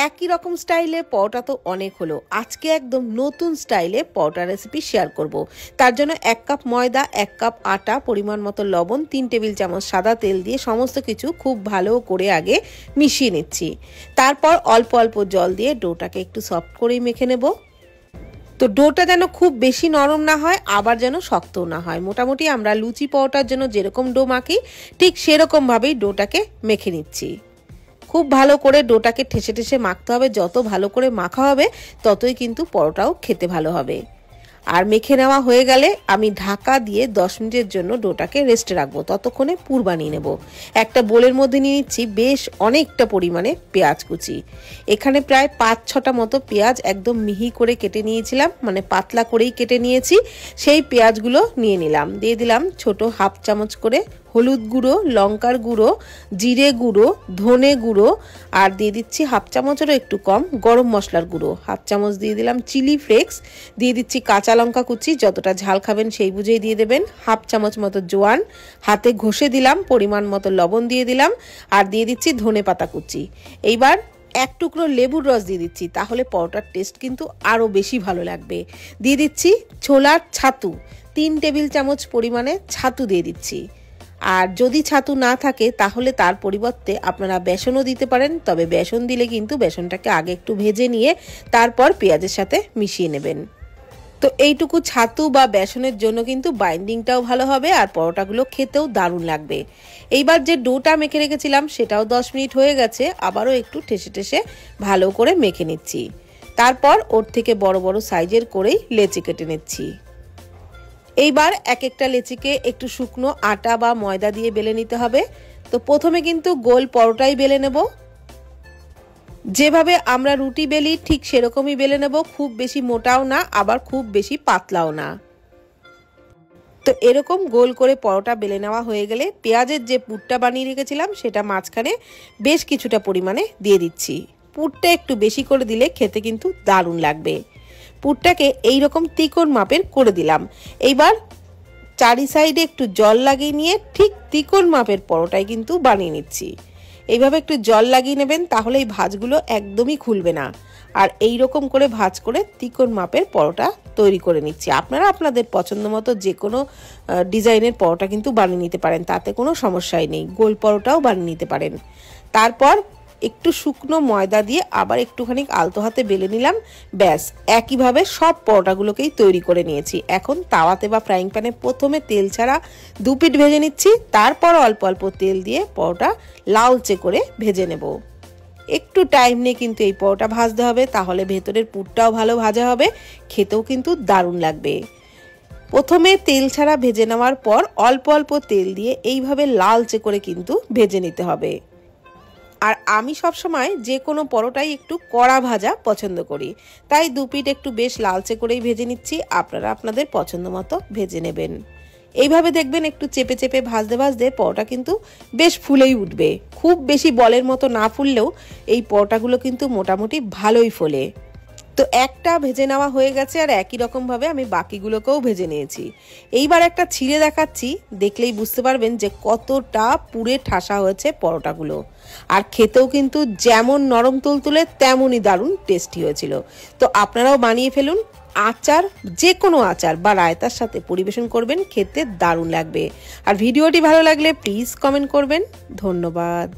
একই রকম স্টাইলে পরোটা তো অনেক হলো, আজকে একদম নতুন স্টাইলে পরোটা রেসিপি শেয়ার করব। তার জন্য 1 কাপ ময়দা, 1 কাপ আটা, পরিমাণ মতো লবণ, 3 টেবিল চামচ সাদা তেল দিয়ে সমস্ত কিছু খুব ভালো করে আগে মিশিয়ে নিচ্ছি। তারপর অল্প অল্প জল দিয়ে ডোটাকে একটু সফট করেই মেখে নেব। তো ডোটা যেন খুব বেশি নরম না হয়, আবার যেন শক্তও না হয়। মোটামুটি আমরা লুচি পরোটার জন্য যেরকম ডো মাখি ঠিক সেরকমভাবেই ডোটাকে মেখে নিচ্ছি। খুব ভালো করে ডোটাকে ঠেসে ঠেসে মাখতে হবে। যত ভালো করে মাখা হবে ততই কিন্তু পরোটাও খেতে ভালো হবে। আর মেখে নেওয়া হয়ে গেলে আমি ঢাকা দিয়ে 10 মিনিটের জন্য ডোটাকে রেস্টে রাখবো। ততক্ষণে পুর বানিয়ে নেব। একটা বোলের মধ্যে নিয়ে নিচ্ছি বেশ অনেকটা পরিমাণে পেঁয়াজ কুচি। এখানে প্রায় 5-6টা মতো পেঁয়াজ একদম মিহি করে কেটে নিয়েছিলাম, মানে পাতলা করেই কেটে নিয়েছি। সেই পেঁয়াজগুলো নিয়ে নিলাম। দিয়ে দিলাম ছোট হাফ চামচ করে হলুদ গুঁড়ো, লঙ্কার গুঁড়ো, জিরে গুঁড়ো, ধনে গুঁড়ো, আর দিয়ে দিচ্ছি হাফ চামচেরও একটু কম গরম মশলার গুঁড়ো। হাফ চামচ দিয়ে দিলাম চিলি ফ্লেক্স, দিয়ে দিচ্ছি কাঁচা লঙ্কা কুচি, যতটা ঝাল খাবেন সেই বুঝেই দিয়ে দেবেন। হাফ চামচ মতো জোয়ান হাতে ঘষে দিলাম, পরিমাণ মতো লবণ দিয়ে দিলাম, আর দিয়ে দিচ্ছি ধনে পাতা কুচি। এইবার 1 টুকরো লেবুর রস দিয়ে দিচ্ছি, তাহলে পরোটার টেস্ট কিন্তু আরও বেশি ভালো লাগবে। দিয়ে দিচ্ছি ছোলার ছাতু, 3 টেবিল চামচ পরিমাণে ছাতু দিয়ে দিচ্ছি। আর যদি ছাতু না থাকে তাহলে তার পরিবর্তে আপনারা বেসনও দিতে পারেন, তবে বেসন দিলে কিন্তু বেসনটাকে আগে একটু ভেজে নিয়ে তারপর পেঁয়াজের সাথে মিশিয়ে নেবেন। তো এইটুকু ছাতু বা বেসনের জন্য কিন্তু বাইন্ডিংটাও ভালো হবে আর পরোটাগুলো খেতেও দারুণ লাগবে। এইবার যে ডোটা মেখে রেখেছিলাম সেটাও 10 মিনিট হয়ে গেছে, আবারও একটু ঠেসে ঠেসে ভালো করে মেখে নিচ্ছি। তারপর ওর থেকে বড় বড় সাইজের করেই লেচি কেটে নিচ্ছি। এইবার এক একটা লেচিকে একটু শুকনো আটা বা ময়দা দিয়ে বেলে নিতে হবে। তো প্রথমে কিন্তু গোল পরোটাই বেলে নেব। যেভাবে আমরা রুটি বেলি ঠিক সেরকমই বেলে নেব, খুব বেশি মোটাও না আবার খুব বেশি পাতলাও না। তো এরকম গোল করে পরোটা বেলে নেওয়া হয়ে গেলে পেঁয়াজের যে পুরটা বানিয়ে রেখেছিলাম সেটা মাঝখানে বেশ কিছুটা পরিমাণে দিয়ে দিচ্ছি। পুরটা একটু বেশি করে দিলে খেতে কিন্তু দারুণ লাগবে। পুরটাকে এইরকম তিকোণ মাপের করে দিলাম। এইবার চারি সাইডে একটু জল লাগিয়ে নিয়ে ঠিক তিকোণ মাপের পরোটাই কিন্তু বানিয়ে নিচ্ছি। এইভাবে একটু জল লাগিয়ে নেবেন, তাহলে এই ভাঁজগুলো একদমই খুলবে না। আর এই রকম করে ভাঁজ করে তিকোণ মাপের পরোটা তৈরি করে নিচ্ছি। আপনারা আপনাদের পছন্দ মতো যে কোনো ডিজাইনের পরোটা কিন্তু বানিয়ে নিতে পারেন, তাতে কোনো সমস্যাই নেই। গোল পরোটাও বানিয়ে নিতে পারেন। তারপর একটু শুকনো ময়দা দিয়ে আবার একটুখানি আলতো হাতে বেলে নিলাম। ব্যাস একইভাবে সব পরোটাগুলোকেই তৈরি করে নিয়েছি। এখন তাওয়াতে বা ফ্রাইং প্যানে প্রথমে তেল ছাড়া 2 পিঠ ভেজে নিচ্ছি, তারপর অল্প অল্প তেল দিয়ে পরোটা লালচে করে ভেজে নেব। একটু টাইম নিয়ে কিন্তু এই পরোটা ভাজতে হবে, তাহলে ভেতরের পুরটাও ভালো ভাজা হবে, খেতেও কিন্তু দারুণ লাগবে। প্রথমে তেল ছাড়া ভেজে নেওয়ার পর অল্প অল্প তেল দিয়ে এইভাবে লালচে করে কিন্তু ভেজে নিতে হবে। আর আমি সবসময় যে কোনো পরোটাই একটু কড়া ভাজা পছন্দ করি, তাই 2 পিঠ একটু বেশ লালচে করেই ভেজে নিচ্ছি। আপনারা আপনাদের পছন্দ মতো ভেজে নেবেন। এইভাবে দেখবেন একটু চেপে চেপে ভাজতে ভাজতে পরোটা কিন্তু বেশ ফুলেই উঠবে। খুব বেশি বলের মতো না ফুললেও এই পরোটাগুলো কিন্তু মোটামুটি ভালোই ফোলে। তো একটা ভেজে নেওয়া হয়ে গেছে, আর একই রকমভাবে আমি বাকিগুলোকেও ভেজে নিয়েছি। এইবার একটা ছিঁড়ে দেখাচ্ছি, দেখলেই বুঝতে পারবেন যে কতটা পুরে ঠাসা হয়েছে পরোটাগুলো। আর খেতেও কিন্তু যেমন নরম তুলতুলে তেমনই দারুণ টেস্টি হয়েছিল। তো আপনারাও বানিয়ে ফেলুন। আচার, যে কোনো আচার বা রায়তার সাথে পরিবেশন করবেন, খেতে দারুণ লাগবে। আর ভিডিওটি ভালো লাগলে প্লিজ কমেন্ট করবেন। ধন্যবাদ।